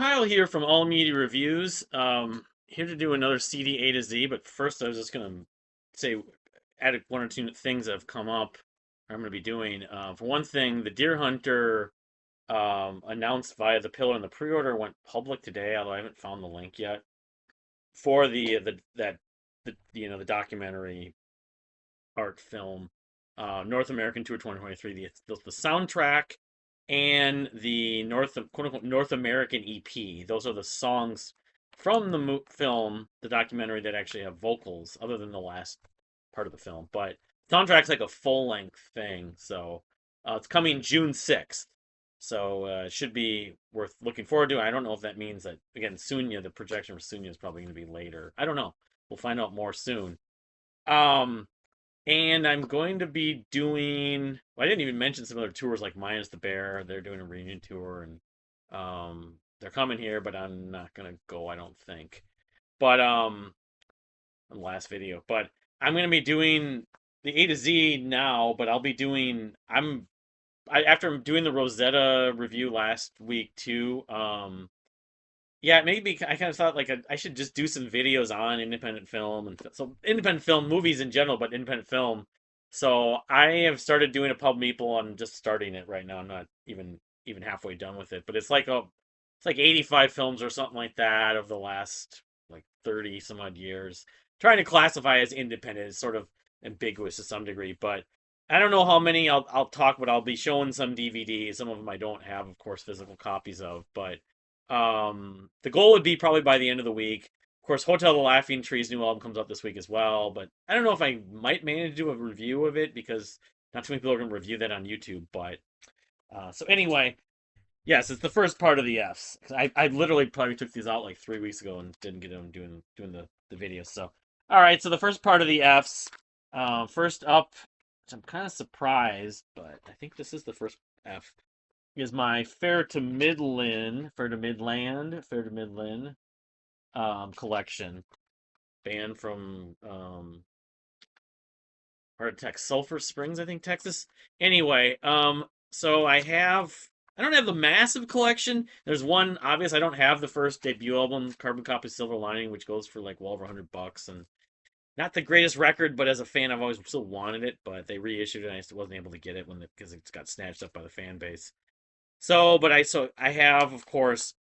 Kyle here from All Media Reviews. Here to do another CD A to Z, but first I was just gonna say add one or two things that have come up. I'm gonna be doing. For one thing, the Deer Hunter announced via the pillar and the pre-order went public today, although I haven't found the link yet for the documentary art film, North American Tour 2023. The soundtrack and the quote unquote North American EP. Those are the songs from the film, the documentary that actually have vocals, other than the last part of the film. But soundtrack's like a full length thing, so it's coming June 6th. So it should be worth looking forward to. I don't know if that means that again, Sunya, the projection for Sunya is probably going to be later. I don't know. We'll find out more soon. Um, and I'm going to be doing. Well, I didn't even mention some other tours like Minus the Bear. They're doing a reunion tour, and they're coming here, but I'm not gonna go. I don't think. But on the last video. But I'm gonna be doing the A to Z now. But I'll be doing. After doing the Rosetta review last week too. Yeah, maybe I kind of thought like I should just do some videos on independent film and so independent film movies in general, but independent film. So I have started doing a Pub Meeple. I'm just starting it right now. I'm not even halfway done with it, but it's like 85 films or something like that of the last like 30 some odd years. Trying to classify as independent is sort of ambiguous to some degree, but I don't know how many I'll talk, but I'll be showing some DVDs. Some of them I don't have, of course, physical copies of, but the goal would be probably by the end of the week. Of course, Hotel the Laughing Tree's new album comes out this week as well, but I don't know if I might manage to do a review of it because not too many people are going to review that on YouTube. But so anyway, yes, it's the first part of the Fs. I literally probably took these out like 3 weeks ago and didn't get them doing the videos. So all right, so the first part of the Fs. First up, which I'm kind of surprised, but I think this is the first F is my Fair to Midland collection, band from Heart Attack Sulphur Springs, I think, Texas. Anyway, so I don't have the massive collection. There's one obvious. I don't have the first debut album, Carbon Copy Silver Lining, which goes for like well over $100, and not the greatest record, but as a fan, I've always still wanted it. But they reissued it, and I still wasn't able to get it because it got snatched up by the fan base. So I have, of course,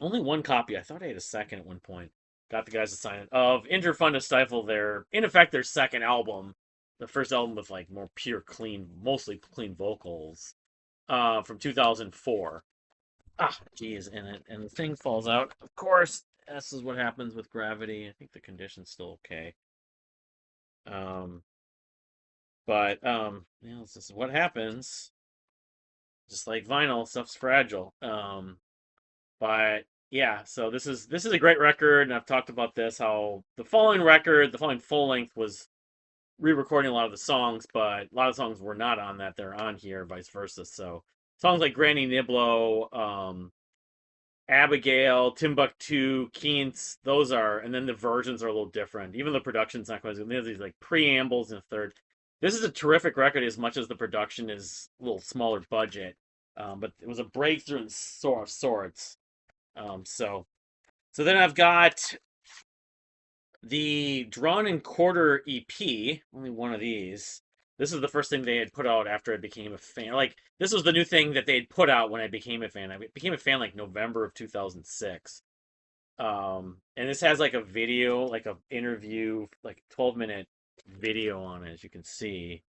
only one copy. I thought I had a second at one point. Got the guys to sign it of Enter Fun to Stifle their, in effect, their second album, the first album with like more pure, clean, mostly clean vocals, from 2004. Ah, geez, and the thing falls out. Of course, this is what happens with gravity. I think the condition's still okay. Um, but this is what happens. Just like vinyl, stuff's fragile. But yeah, so this is a great record, and I've talked about this how the following record, the following full length was re-recording a lot of the songs, but a lot of songs were not on that. They're on here, vice versa. So songs like Granny Niblo, Abigail, Timbuktu, Keens, those are, and then the versions are a little different. Even the production's not quite as good. There's these like preambles in the third. This is a terrific record as much as the production is a little smaller budget. But it was a breakthrough in sorts. So then I've got the Drawn and Quarter EP, only one of these. This is the first thing they had put out after I became a fan. Like this was the new thing that they had put out when I became a fan. I became a fan like November of 2006. And this has like a video, like a interview, like 12-minute video on it, as you can see.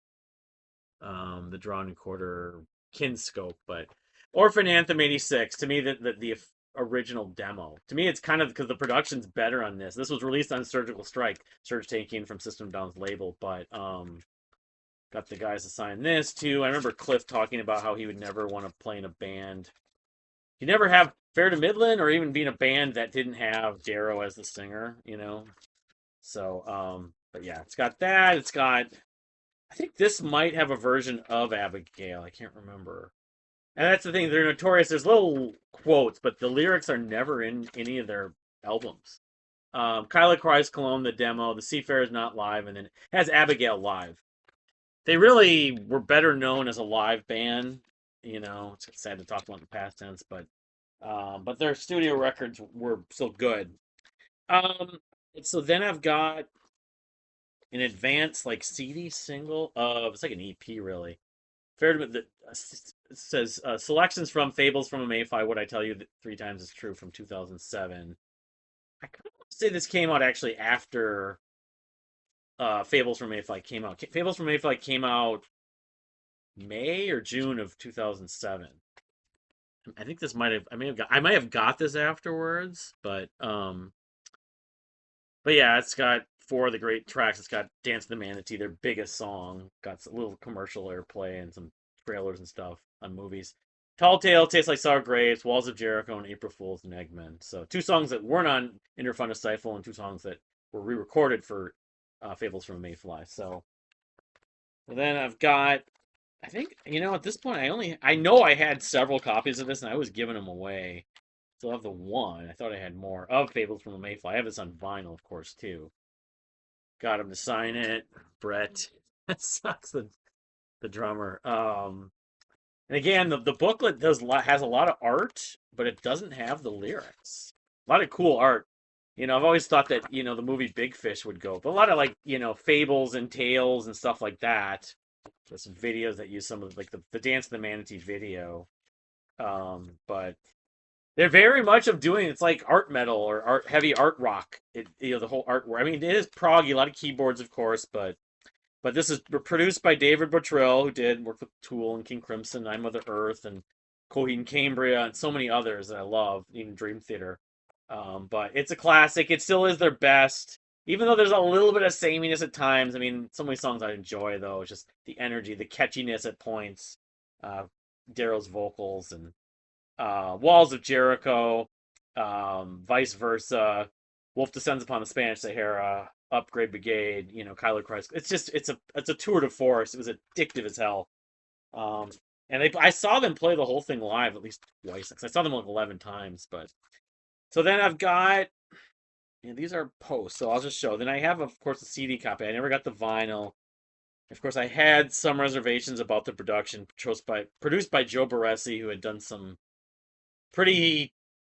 The Drawn and Quarter Kinscope, but Orphan Anthem 86, to me, the original demo. To me, it's kind of because the production's better on this. This was released on Surgical Strike, Surge taking from System of a Down's label, but got the guys to sign this too. I remember Cliff talking about how he would never want to play in a band. He'd never have Fair to Midland or even be in a band that didn't have Darrow as the singer, you know. So, but yeah, it's got that. It's got, I think this might have a version of Abigail. I can't remember. And that's the thing, they're notorious. There's little quotes, but the lyrics are never in any of their albums. Kyla Cries Cologne, the demo, the Seafarer is not live, and then it has Abigail live. They really were better known as a live band. You know, it's sad to talk about in the past tense, but but their studio records were still good. Um, so then I've got an advanced like CD single of it's like an EP really. Fair to that says selections from Fables from a Mayfly. What I tell you that three times is true from 2007. I kind of say this came out actually after Fables from Mayfly came out. Fables from Mayfly came out May or June of 2007. I think this might have I might have got this afterwards, but yeah, it's got four of the great tracks. It's got Dance of the Manatee, their biggest song. Got a little commercial airplay and some trailers and stuff on movies. Tall Tale, Tastes Like Sour Grapes, Walls of Jericho, and April Fools and Eggman. So two songs that weren't on Interfund of Stifle and two songs that were re-recorded for Fables from a Mayfly. So then I've got, I think, at this point, I know I had several copies of this and I was giving them away. Still have the one. I thought I had more of Fables from a Mayfly. I have this on vinyl, of course, too. Got him to sign it. Brett. That sucks, the drummer. And again, the booklet has a lot of art, but it doesn't have the lyrics. A lot of cool art. I've always thought that, the movie Big Fish would go, but a lot of like, fables and tales and stuff like that. There's some videos that use some of like the Dance of the Manatee video. But they're very much of doing it's like art metal or heavy art rock. The whole artwork. I mean, it is proggy, a lot of keyboards, of course, but this is produced by David Bottrill, who did work with Tool and King Crimson, I'm Mother Earth, and Coheed and Cambria, and so many others that I love, even Dream Theater. But it's a classic. It still is their best, even though there's a little bit of sameness at times. I mean, so many songs I enjoy though. It's just the energy, the catchiness at points, uh, Daryl's vocals, and Walls of Jericho, Vice Versa, Wolf Descends Upon the Spanish Sahara, Upgrade Brigade, Kyler Christ. It's a tour de force. It was addictive as hell. Um, and I saw them play the whole thing live at least twice. 'Cause I saw them like 11 times. But so then I've got these are posts, so I'll just show. Then I have, of course, the CD copy. I never got the vinyl. Of course, I had some reservations about the production, produced by Joe Barresi, who had done some pretty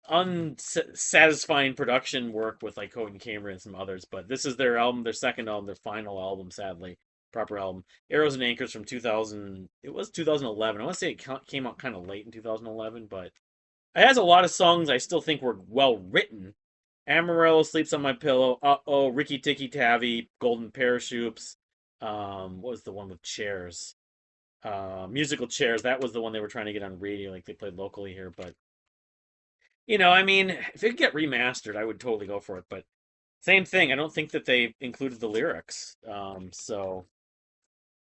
unsatisfying production work with like Coheed and Cambria and some others. But this is their album, their second album, their final album, sadly, proper album. Arrows and Anchors from 2000. It was 2011. I want to say it came out kind of late in 2011, but it has a lot of songs I still think were well written. Amarillo Sleeps on My Pillow. Uh-oh, Ricky Tikki Tavi, Golden Parachutes. What was the one with chairs? Musical Chairs. That was the one they were trying to get on radio, like they played locally here. But I mean, if it could get remastered, I would totally go for it. But same thing. I don't think that they included the lyrics. So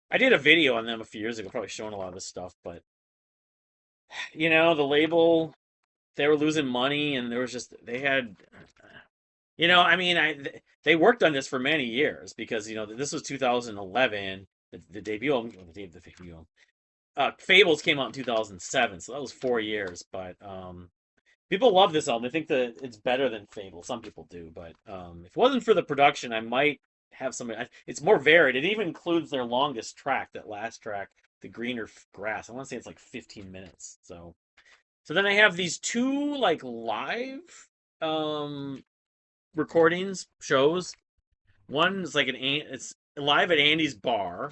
I did a video on them a few years ago, probably showing a lot of this stuff. But the label, they were losing money, and there was just they had, I mean, they worked on this for many years because this was 2011, the debut album, the debut album. Fables came out in 2007, so that was 4 years. But people love this album. They think that it's better than Fable. Some people do, but if it wasn't for the production, I might have some. It's more varied. It even includes their longest track, that last track, "The Greener Grass." I want to say it's like 15 minutes. So then I have these two like live recordings shows. One's like it's live at Andy's Bar,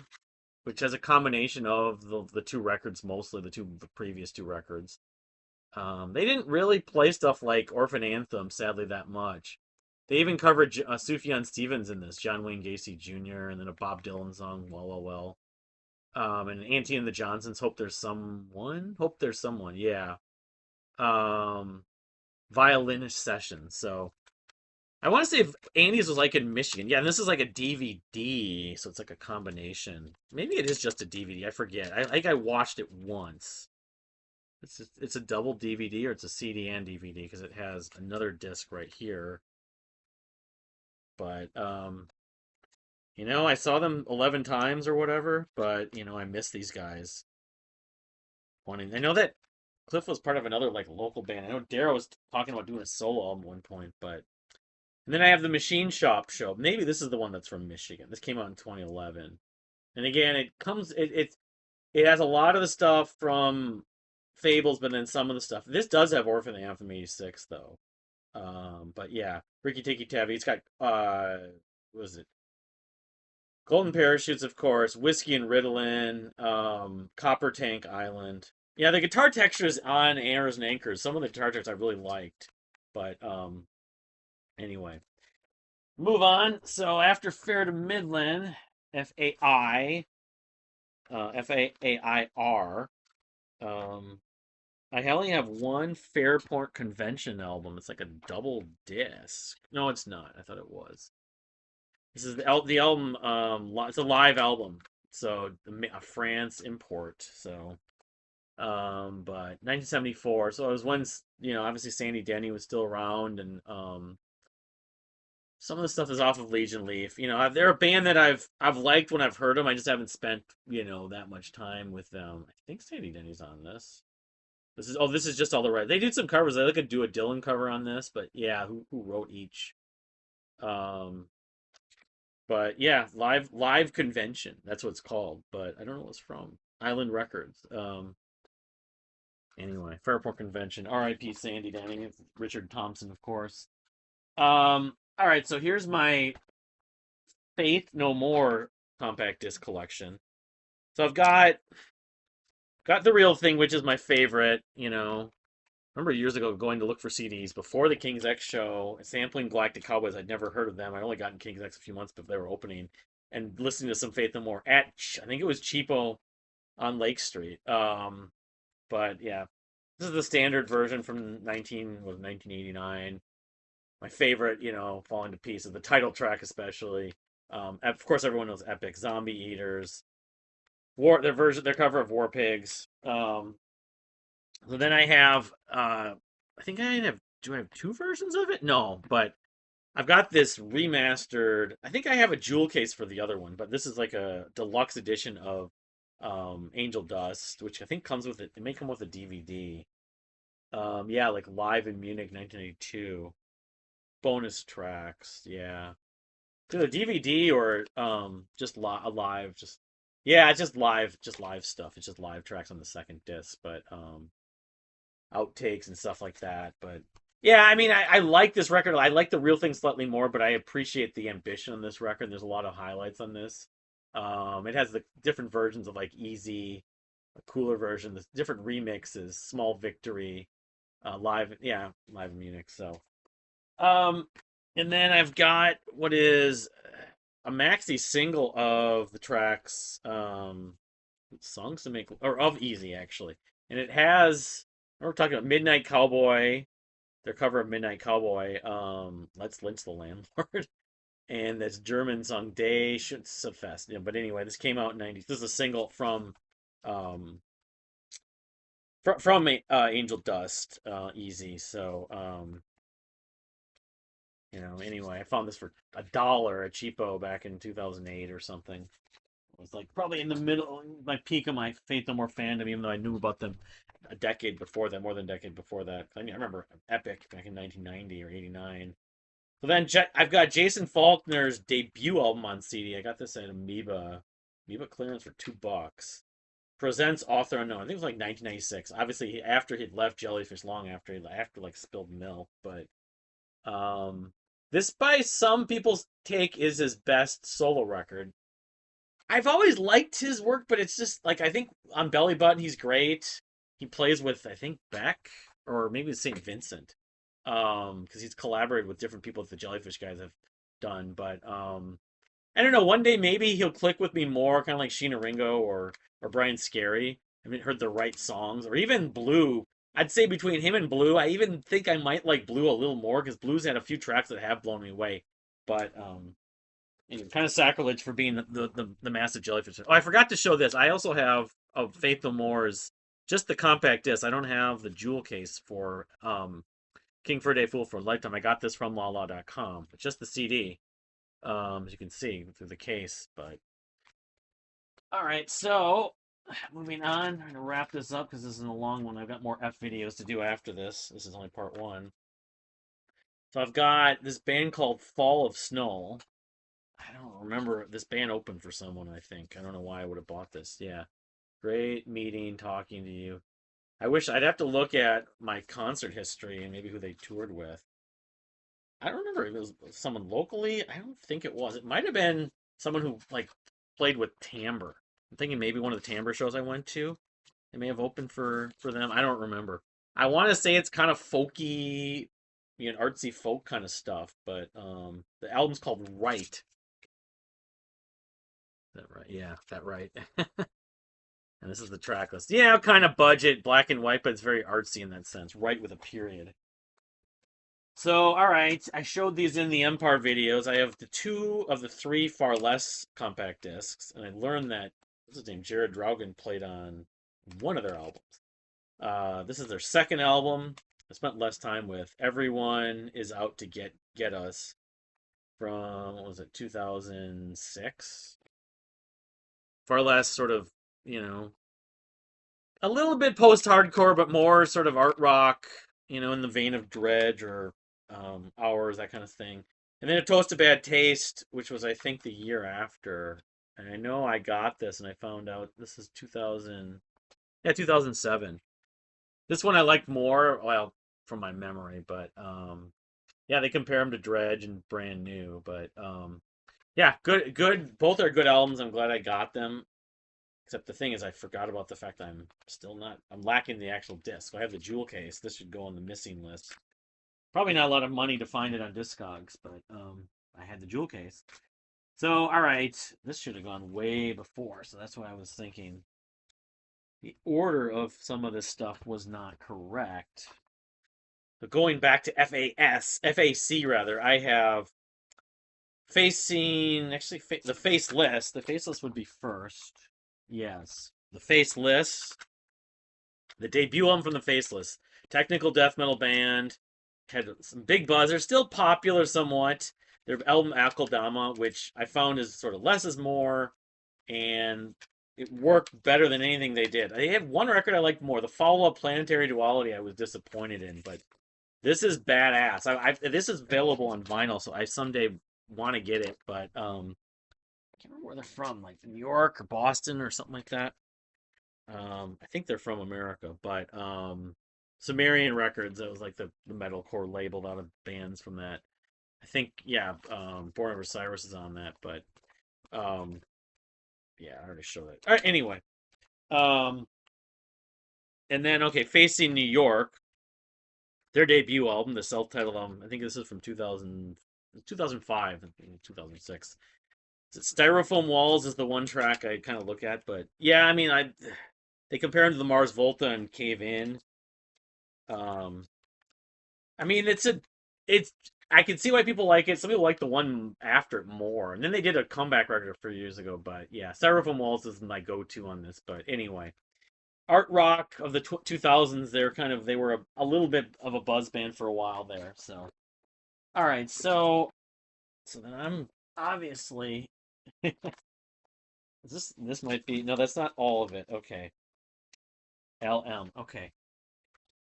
which has a combination of the two records, mostly the previous two records. They didn't really play stuff like Orphan Anthem, sadly, that much. They even covered Sufjan Stevens in this, John Wayne Gacy Jr., and then a Bob Dylan song, Well, Well, Well. And Auntie and the Johnsons, Hope There's Someone? Hope There's Someone, yeah. Um, Violinist Session. So I want to say if Andy's was like in Michigan. Yeah, and this is like a DVD, so it's like a combination. Maybe it is just a DVD. I forget. I think I watched it once. It's a double DVD, or it's a CD and DVD because it has another disc right here. But I saw them 11 times or whatever, but I miss these guys. I know that Cliff was part of another like local band. I know Daryl was talking about doing a solo album at one point, but and then I have the Machine Shop show. Maybe this is the one that's from Michigan. This came out in 2011. And again, it has a lot of the stuff from Fables, but then some of the stuff. This does have Orphan Anthem 86 though. But yeah, Ricky Tikki Tavi. It's got what was it? Golden Parachutes, of course, Whiskey and Ritalin, Copper Tank Island. Yeah, the guitar textures on Airs and Anchors. Some of the guitar textures I really liked, but anyway, move on. So after Fair to Midland, FAI, FAAIR. Um, I only have one Fairport Convention album. It's like a double disc. No, it's not. I thought it was. This is the album. It's a live album, so a France import. So, but 1974. So it was when obviously Sandy Denny was still around, and some of the stuff is off of Legion Leaf. They're a band that I've liked when I've heard them. I just haven't spent that much time with them. I think Sandy Denny's on this. This is just all the right. They did some covers. They could do a Dylan cover on this, but yeah, who wrote each? Um, but yeah, live convention. That's what it's called. But I don't know what it's from. Island Records. Anyway, Fairport Convention. R.I.P. Sandy Denny. Richard Thompson, of course. All right. So here's my Faith No More compact disc collection. So I've got the real thing, which is my favorite. Remember years ago going to look for CDs before the King's X show, sampling Galactic Cowboys. I'd never heard of them. I only got in King's X a few months before they were opening, and listening to some Faith No More at I think it was Cheapo on Lake Street. But yeah, this is the standard version from 1989. My favorite, Falling to Pieces, the title track especially. Of course, everyone knows Epic, Zombie Eaters, their cover of War Pigs. So then I have, I think do I have two versions of it? No, but I've got this remastered. I think I have a jewel case for the other one, but this is like a deluxe edition of Angel Dust, which I think comes with it. It may come with a DVD. Yeah, like Live in Munich 1982. Bonus tracks, yeah. To the DVD or just live, just yeah, it's just live stuff. It's just live tracks on the second disc, but outtakes and stuff like that. But yeah, I mean, I like this record. I like the real thing slightly more, but I appreciate the ambition on this record. There's a lot of highlights on this. It has the different versions of like Easy, a cooler version, the different remixes, Small Victory, live, yeah, live in Munich. So, um, and then I've got what is a maxi single of the tracks, songs to make, or of Easy actually, and it has. We're talking about Midnight Cowboy, their cover of Midnight Cowboy. Let's Lynch the Landlord, and this German song Day Schutzfest. But anyway, this came out in '90s. This is a single um, from Angel Dust, Easy. So anyway, I found this for $1 at Cheapo back in 2008 or something. It was like probably in the middle, my peak of my Faith No More fandom, even though I knew about them a decade before that, more than a decade before that. I remember Epic back in 1990 or '89. So then I've got Jason Faulkner's debut album on CD. I got this at Amoeba clearance for $2. Presents author unknown. I think it was like 1996. Obviously, after he'd left Jellyfish, long after like Spilled Milk. But um, this by some people's take is his best solo record. I've always liked his work, but it's just like I think on Belly Button he's great. He plays with I think Beck or maybe St. Vincent, because he's collaborated with different people that the Jellyfish guys have done. But I don't know. One day maybe he'll click with me more, kind of like Sheena Ringo or Brian Scary. I haven't heard the right songs, or even Blue. I'd say between him and Blue, I even think I might like Blue a little more because Blue's had a few tracks that have blown me away. But anyway, kind of sacrilege for being the massive Jellyfish. Oh, I forgot to show this. I also have of Faith No More's just the compact disc. I don't have the jewel case for King for a Day, Fool for a Lifetime. I got this from lala.com. It's just the CD, as you can see through the case. But all right, so moving on. I'm gonna wrap this up because this isn't a long one. I've got more F videos to do after this. This is only part one. So I've got this band called Fall of Snow. I don't remember. This band opened for someone, I think. I don't know why I would have bought this. Yeah. Great meeting, talking to you. I wish I'd have to look at my concert history and maybe who they toured with. I don't remember if it was someone locally. I don't think it was. It might have been someone who like played with timbre. I'm thinking maybe one of the timbre shows I went to. They may have opened for them. I don't remember. I want to say it's kind of folky, artsy folk kind of stuff, but the album's called Right. Is that right? Yeah, that right. And this is the track list. Yeah, kind of budget, black and white, but it's very artsy in that sense. Right with a period. So, all right, I showed these in the Empire videos. I have the two of the three Far Less compact discs, and I learned that what's his name, Jared Draugen, played on one of their albums. This is their second album. I spent less time with. Everyone is out to get us from what was it, 2006? Far Less, sort of, you know, a little bit post-hardcore, but more sort of art rock, in the vein of Dredge or Hours, that kind of thing. And then A Toast to Bad Taste, which was, I think, the year after. And I know I got this, and I found out this is 2000, yeah, 2007. This one I liked more, well, from my memory, but yeah, they compare them to Dredge and Brand New, but yeah, good. Both are good albums. I'm glad I got them. Except the thing is, I forgot about the fact I'm still not. I'm lacking the actual disc. I have the jewel case. This should go on the missing list. Probably not a lot of money to find it on Discogs, but I had the jewel case. So, all right, this should have gone way before. So that's why I was thinking the order of some of this stuff was not correct. But going back to FAC rather, I have facing actually the face list. The face list would be first. Yes, the face list. The debut album from the Faceless, technical death metal band, had some big buzz. They're still popular somewhat. Their album Akeldama, which I found is sort of less is more, and it worked better than anything they did. They had one record I liked more. The follow-up, Planetary Duality, I was disappointed in, but this is badass. This is available on vinyl, so I someday want to get it, but I can't remember where they're from, like New York or Boston or something like that. I think they're from America, but Sumerian Records, that was like the metalcore labeled out of bands from that. I think, yeah, Born Over Cyrus is on that, but um, yeah, I already showed it. All right, anyway, um, and then okay, Facing New York, their debut album, the self-titled album. I think this is from 2000, 2005, 2006. Styrofoam Walls is the one track I kind of look at, but yeah, I mean, they compare him to the Mars Volta and Cave In. Um, I mean, it's I can see why people like it. Some people like the one after it more, and then they did a comeback record a few years ago. But yeah, Styrofoam Walls is my go-to on this. But anyway, art rock of the 2000s. They were a little bit of a buzz band for a while there. So all right, so then I'm obviously this might be no, that's not all of it. Okay, LM. Okay.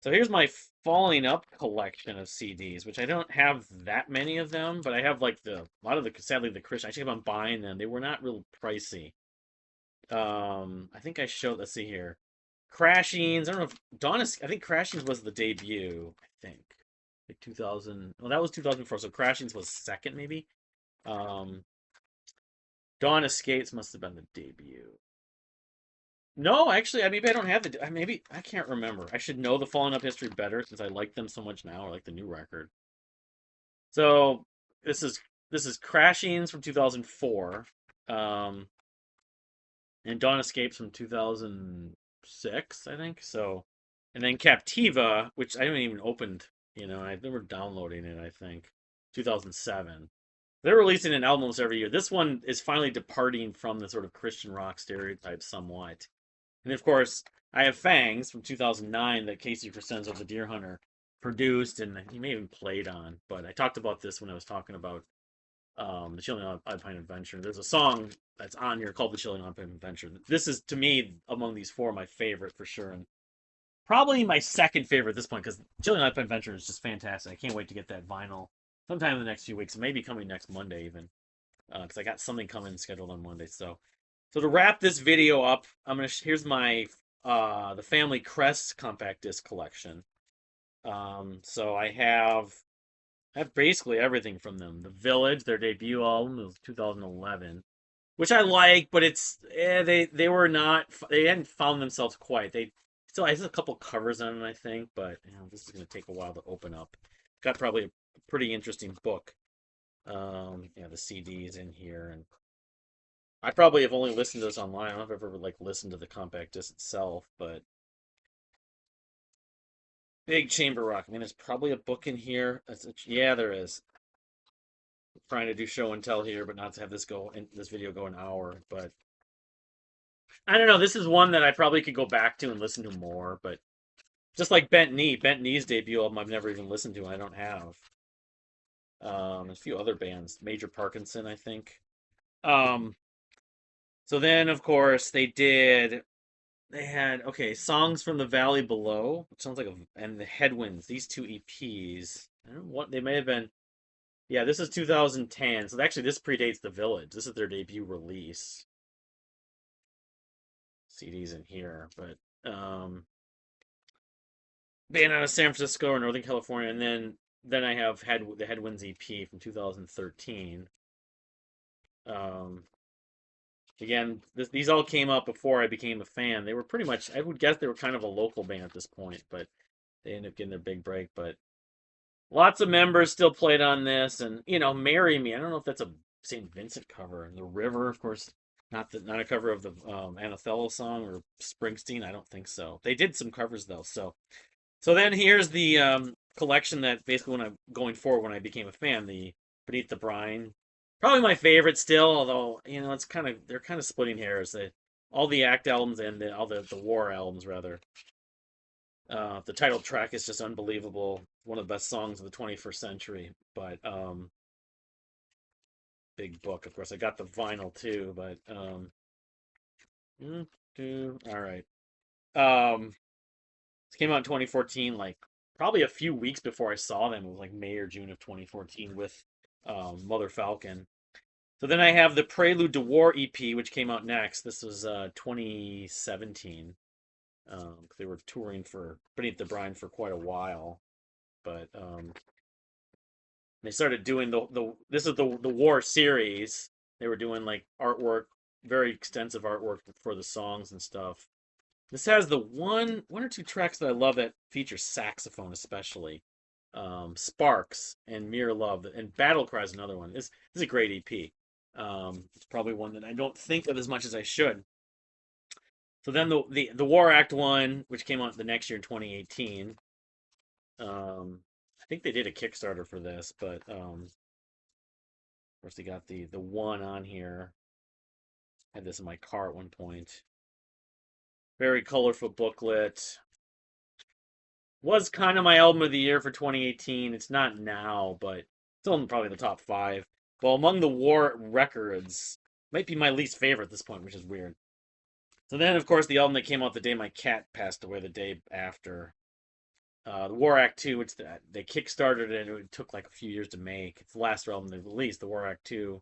So here's my falling up collection of CDs, which I don't have that many of them, but I have like a lot of the sadly the Christian. I think I'm buying them. They were not real pricey. I think I showed. Let's see here, Crashings. I don't know if I think Crashings was the debut. I think like 2000. Well, that was 2004. So Crashings was second maybe. Um, Dawn Escapes must have been the debut. No, actually, maybe I don't have the. Maybe I can't remember. I should know the Fallen Up history better since I like them so much now. I like the new record. So this is this is Crashings from 2004, um, and Dawn Escapes from 2006, I think. So, and then Captiva, which I haven't even opened. I've never downloading it. I think 2007. They're releasing an album almost every year. This one is finally departing from the sort of Christian rock stereotype somewhat. And of course, I have Fangs from 2009 that Casey Crescenzo, the Deer Hunter, produced, and he may even played on. But I talked about this when I was talking about the Chilean Alpine Adventure. There's a song that's on here called the Chilean Alpine Adventure. This is, to me, among these four, my favorite for sure. And probably my second favorite at this point, because Chilean Alpine Adventure is just fantastic. I can't wait to get that vinyl sometime in the next few weeks. Maybe coming next Monday even, because I got something coming scheduled on Monday. So to wrap this video up, here's my the Family Crest compact disc collection. So I have basically everything from them. The Village, their debut album was 2011, which I like, but they were not they hadn't found themselves quite. They still I have a couple covers on them, I think, but this is going to take a while to open up. Got probably a pretty interesting book. Yeah, the CDs in here, and I probably have only listened to this online. I don't know if I've ever like listened to the compact disc itself, but big chamber rock. I mean, there's probably a book in here. Yeah, there is. Trying to do show and tell here, but not to have this video go an hour. But I don't know. This is one that I probably could go back to and listen to more. But just like Bent Knee's debut album, I've never even listened to. And I don't have. A few other bands, Major Parkinson, I think. Um, so then, of course, They had okay, Songs from the Valley Below, which sounds like and the Headwinds. These two EPs. I don't know what they may have been. Yeah, this is 2010. So actually, this predates The Village. This is their debut release. CDs in here, but band out of San Francisco or Northern California, and then I have had the Headwinds EP from 2013. Um, again, these all came up before I became a fan. They were pretty much, I would guess, they were kind of a local band at this point, but they ended up getting their big break. But lots of members still played on this, and "Marry Me." I don't know if that's a St. Vincent cover. And "The River," of course, not a cover of the Anathello song or Springsteen. I don't think so. They did some covers though. So then here's the collection that basically when I'm going forward when I became a fan, the Beneath the Brine. Probably my favorite still, although it's they're kind of splitting hairs. All the Act albums and all the War albums rather. The title track is just unbelievable. One of the best songs of the 21st century. But big book, of course. I got the vinyl too, but all right. This came out in 2014, like probably a few weeks before I saw them. It was like May or June of 2014 with Mother Falcon. So then I have the Prelude to War EP, which came out next. This was 2017. They were touring for Beneath the Brine for quite a while, but they started doing the this is the War series. They were doing like artwork, very extensive artwork for the songs and stuff. This has the one or two tracks that I love that feature saxophone, especially. Sparks and Mere Love and Battle Cry is another one. This is a great EP. It's probably one that I don't think of as much as I should. So then the War Act one, which came out the next year in 2018. I think they did a Kickstarter for this, but of course they got the one on here. I had this in my car at one point. Very colorful booklet. Was kind of my album of the year for 2018. It's not now, but still in probably the top five. Well, among the War records, might be my least favorite at this point, which is weird. So then, of course, the album that came out the day my cat passed away, the day after. The War Act 2, which they kickstarted it, and it took like a few years to make. It's the last album they released, the War Act 2,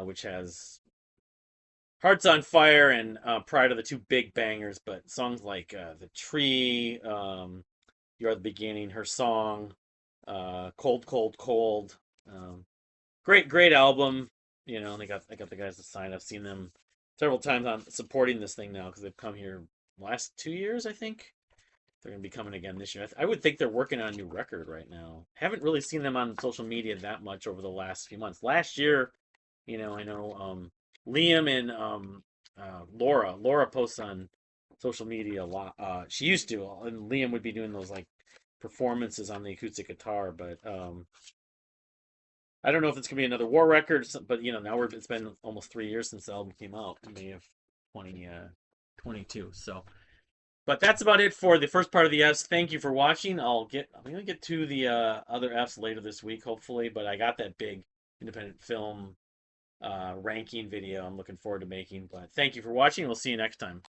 which has Hearts on Fire and Pride of the two big bangers, but songs like The Tree, You Are the Beginning, Her Song, Cold, Cold, Cold. Great album. They got the guys to sign. I've seen them several times on supporting this thing now because they've come here last 2 years, I think. They're going to be coming again this year. I would think they're working on a new record right now. Haven't really seen them on social media that much over the last few months. Last year, I know Liam and Laura posts on social media a lot. She used to, and Liam would be doing those like performances on the acoustic guitar. But I don't know if it's gonna be another War record. But now it's been almost 3 years since the album came out, in May of 2022. So, but that's about it for the first part of the Fs. Thank you for watching. I'm gonna get to the other Fs later this week, hopefully. But I got that big independent film ranking video I'm looking forward to making. But thank you for watching. We'll see you next time.